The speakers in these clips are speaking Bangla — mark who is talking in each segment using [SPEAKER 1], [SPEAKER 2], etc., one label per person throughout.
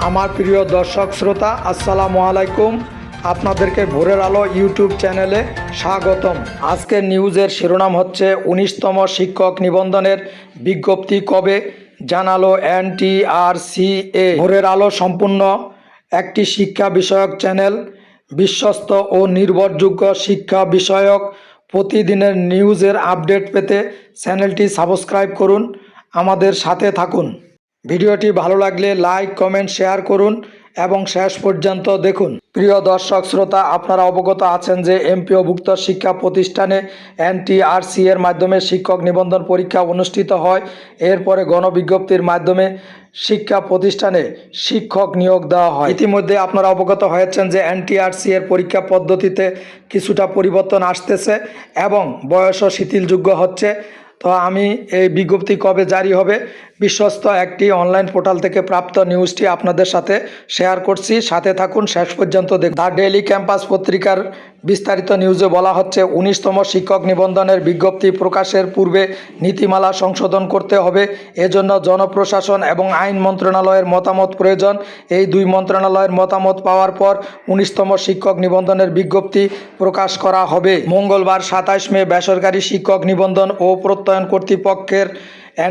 [SPEAKER 1] আমার প্রিয় দর্শক শ্রোতা, আসসালামু আলাইকুম। আপনাদেরকে ভোরের আলো ইউটিউব চ্যানেলে স্বাগতম। আজকের নিউজের শিরোনাম হচ্ছে 19তম শিক্ষক নিবন্ধনের বিজ্ঞপ্তি কবে, জানালো NTRCA। ভোরের আলো সম্পূর্ণ একটি শিক্ষা বিষয়ক চ্যানেল। বিশ্বস্ত ও নির্ভরযোগ্য শিক্ষা বিষয়ক প্রতিদিনের নিউজের আপডেট পেতে চ্যানেলটি সাবস্ক্রাইব করুন, আমাদের সাথে থাকুন। ভিডিওটি ভালো লাগলে লাইক, কমেন্ট, শেয়ার করুন এবং শেষ পর্যন্ত দেখুন। প্রিয় দর্শক শ্রোতা, আপনারা অবগত আছেন যে এমপিওভুক্ত শিক্ষা প্রতিষ্ঠানে NTRC এর মাধ্যমে শিক্ষক নিবন্ধন পরীক্ষা অনুষ্ঠিত হয়। এরপরে গণবিজ্ঞপ্তির মাধ্যমে শিক্ষা প্রতিষ্ঠানে শিক্ষক নিয়োগ দেওয়া হয়। ইতিমধ্যে আপনারা অবগত হয়েছেন যে NTRC এর পরীক্ষা পদ্ধতিতে কিছুটা পরিবর্তন আসতেছে এবং বয়সও শিথিলযোগ্য হচ্ছে। তো আমি এই বিজ্ঞপ্তি কবে জারি হবে, বিশ্বস্ত একটি অনলাইন পোর্টাল থেকে প্রাপ্ত নিউজটি আপনাদের সাথে শেয়ার করছি, সাথে থাকুন, শেষ পর্যন্ত দেখুন। দ্য ডেইলি ক্যাম্পাস পত্রিকার বিস্তারিত নিউজে বলা হচ্ছে 19তম শিক্ষক নিবন্ধনের বিজ্ঞপ্তি প্রকাশের পূর্বে নীতিমালা সংশোধন করতে হবে। এজন্য জনপ্রশাসন এবং আইন মন্ত্রণালয়ের মতামত প্রয়োজন। এই দুই মন্ত্রণালয়ের মতামত পাওয়ার পর 19তম শিক্ষক নিবন্ধনের বিজ্ঞপ্তি প্রকাশ করা হবে। মঙ্গলবার 27 মে বেসরকারি শিক্ষক নিবন্ধন ও প্রত্যয়ন কর্তৃপক্ষের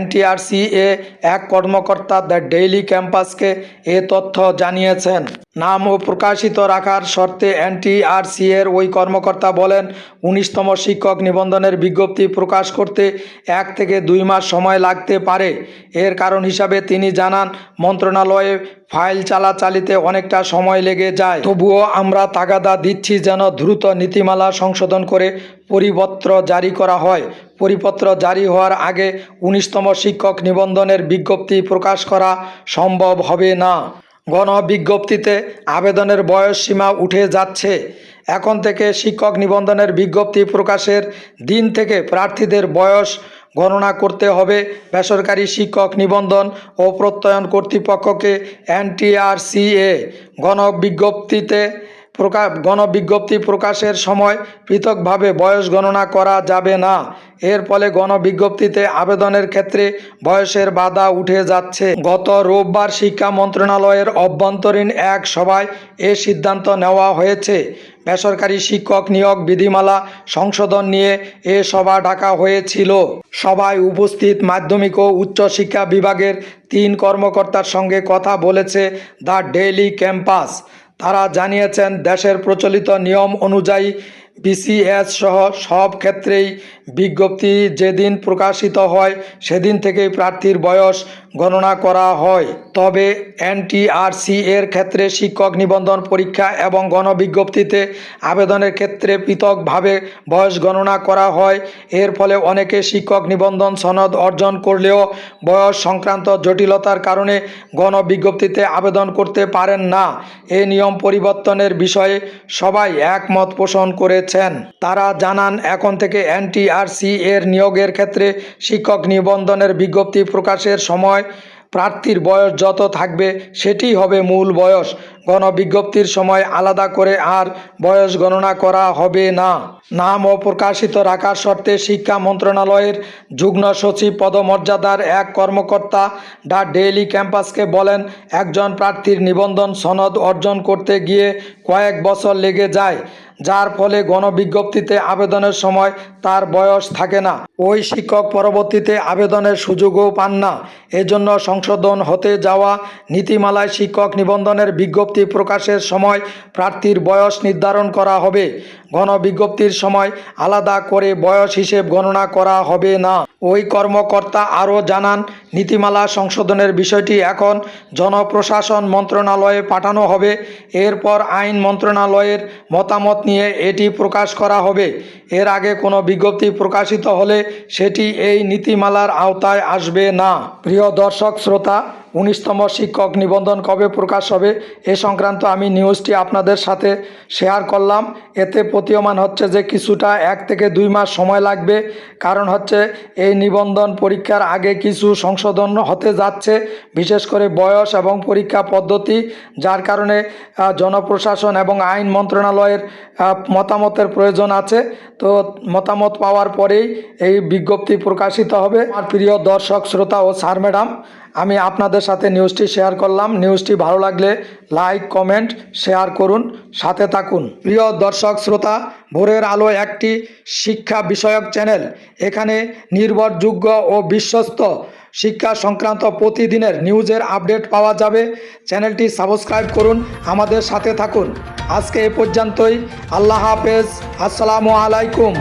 [SPEAKER 1] NTRCA এক কর্মকর্তা দ্য ডেইলি ক্যাম্পাসকে এ তথ্য জানিয়েছেন। নাম ও প্রকাশিত রাখার শর্তে NTRCA এর ওই কর্মকর্তা বলেন, 19তম শিক্ষক নিবন্ধনের বিজ্ঞপ্তি প্রকাশ করতে 1 থেকে 2 মাস সময় লাগতে পারে। এর কারণ হিসাবে তিনি জানান, মন্ত্রণালয়ে ফাইল চালাচালিতে অনেকটা সময় লেগে যায়। তবুও আমরা তাগাদা দিচ্ছি যেন দ্রুত নীতিমালা সংশোধন করে পরিপত্র জারি করা হয়। পরিপত্র জারি হওয়ার আগে 19তম শিক্ষক নিবন্ধনের বিজ্ঞপ্তি প্রকাশ করা সম্ভব হবে না। গণবিজ্ঞপ্তিতে আবেদনের বয়স সীমা উঠে যাচ্ছে। এখন থেকে শিক্ষক নিবন্ধনের বিজ্ঞপ্তি প্রকাশের দিন থেকে প্রার্থীদের বয়স গণনা করতে হবে। বেসরকারি শিক্ষক নিবন্ধন ও প্রত্যয়ন কর্তৃপক্ষকে NTRCA গণবিজ্ঞপ্তি প্রকাশের সময় পৃথকভাবে বয়স গণনা করা যাবে না। এর ফলে গণবিজ্ঞপ্তিতে আবেদনের ক্ষেত্রে বয়সের বাধা উঠে যাচ্ছে। গত রোববার শিক্ষা মন্ত্রণালয়ের অভ্যন্তরীণ এক সভায় এ সিদ্ধান্ত নেওয়া হয়েছে। বেসরকারি শিক্ষক নিয়োগ বিধিমালা সংশোধন নিয়ে এ সভা ডাকা হয়েছিল। সভায় উপস্থিত মাধ্যমিক ও উচ্চশিক্ষা বিভাগের 3 কর্মকর্তার সঙ্গে কথা বলেছে দ্য ডেইলি ক্যাম্পাস। তারা জানিয়েছেন, দেশের প্রচলিত নিয়ম অনুযায়ী BCS সহ সব ক্ষেত্রেই বিজ্ঞপ্তি যেদিন প্রকাশিত হয় সেদিন থেকেই প্রার্থীর বয়স গণনা করা হয়। তবে NTRC এর ক্ষেত্রে শিক্ষক নিবন্ধন পরীক্ষা এবং গণবিজ্ঞপ্তিতে আবেদনের ক্ষেত্রে পৃথকভাবে বয়স গণনা করা হয়। এর ফলে অনেকে শিক্ষক নিবন্ধন সনদ অর্জন করলেও বয়স সংক্রান্ত জটিলতার কারণে গণবিজ্ঞপ্তিতে আবেদন করতে পারেন না। এই নিয়ম পরিবর্তনের বিষয়ে সবাই একমত পোষণ করেছেন। তারা জানান, এখন থেকে NTRC এর নিয়োগের ক্ষেত্রে শিক্ষক নিবন্ধনের বিজ্ঞপ্তি প্রকাশের সময় প্রার্থীর বয়স যত থাকবে সেটি হবে মূল বয়স। গণবিজ্ঞপ্তির সময় আলাদা করে আর বয়স গণনা করা হবে না। নাম অপ্রকাশিত রাখার শর্তে শিক্ষা মন্ত্রণালয়ের যুগ্ম সচিব পদমর্যাদার এক কর্মকর্তা দ্য ডেইলি ক্যাম্পাসকে বলেন, একজন প্রার্থীর নিবন্ধন সনদ অর্জন করতে গিয়ে কয়েক বছর লেগে যায়, যার ফলে গণবিজ্ঞপ্তিতে আবেদনের সময় তার বয়স থাকে না। ওই শিক্ষক পরবর্তীতে আবেদনের সুযোগও পান না। এজন্য সংশোধন হতে যাওয়া নীতিমালায় শিক্ষক নিবন্ধনের বিজ্ঞপ্তি প্রকাশের সময় প্রার্থীর বয়স নির্ধারণ করা হবে। গণবিজ্ঞপ্তির সময় আলাদা করে বয়স হিসেব গণনা করা হবে না। ওই কর্মকর্তা আরও জানান, নীতিমালা সংশোধনের বিষয়টি এখন জনপ্রশাসন মন্ত্রণালয়ে পাঠানো হবে। এরপর আইন মন্ত্রণালয়ের মতামত নিয়ে এটি প্রকাশ করা হবে। এর আগে কোনো বিজ্ঞপ্তি প্রকাশিত হলে সেটি এই নীতিমালার আওতায় আসবে না। প্রিয় দর্শক শ্রোতা, 19তম শিক্ষক নিবন্ধন কবে প্রকাশ হবে এ সংক্রান্ত আমি নিউজটি আপনাদের সাথে শেয়ার করলাম। এতে প্রতীয়মান হচ্ছে যে কিছুটা 1 থেকে 2 মাস সময় লাগবে। কারণ হচ্ছে এই নিবন্ধন পরীক্ষার আগে কিছু সংশোধন হতে যাচ্ছে, বিশেষ করে বয়স এবং পরীক্ষা পদ্ধতি, যার কারণে জনপ্রশাসন এবং আইন মন্ত্রণালয়ের মতামতের প্রয়োজন আছে। তো মতামত পাওয়ার পরেই এই বিজ্ঞপ্তি প্রকাশিত হবে। আমার প্রিয় দর্শক শ্রোতা ও স্যার ম্যাডাম, আমি আপনাদের সাথে নিউজটি শেয়ার করলাম। নিউজটি ভালো লাগলে লাইক, কমেন্ট, শেয়ার করুন, সাথে থাকুন। প্রিয় দর্শক শ্রোতা, ভোরের আলো একটি শিক্ষা বিষয়ক চ্যানেল। এখানে নির্ভরযোগ্য ও বিশ্বস্ত শিক্ষা সংক্রান্ত প্রতিদিনের নিউজের আপডেট পাওয়া যাবে। চ্যানেলটি সাবস্ক্রাইব করুন, আমাদের সাথে থাকুন। আজকে এ পর্যন্তই। আল্লাহ হাফেজ। আসসালামু আলাইকুম।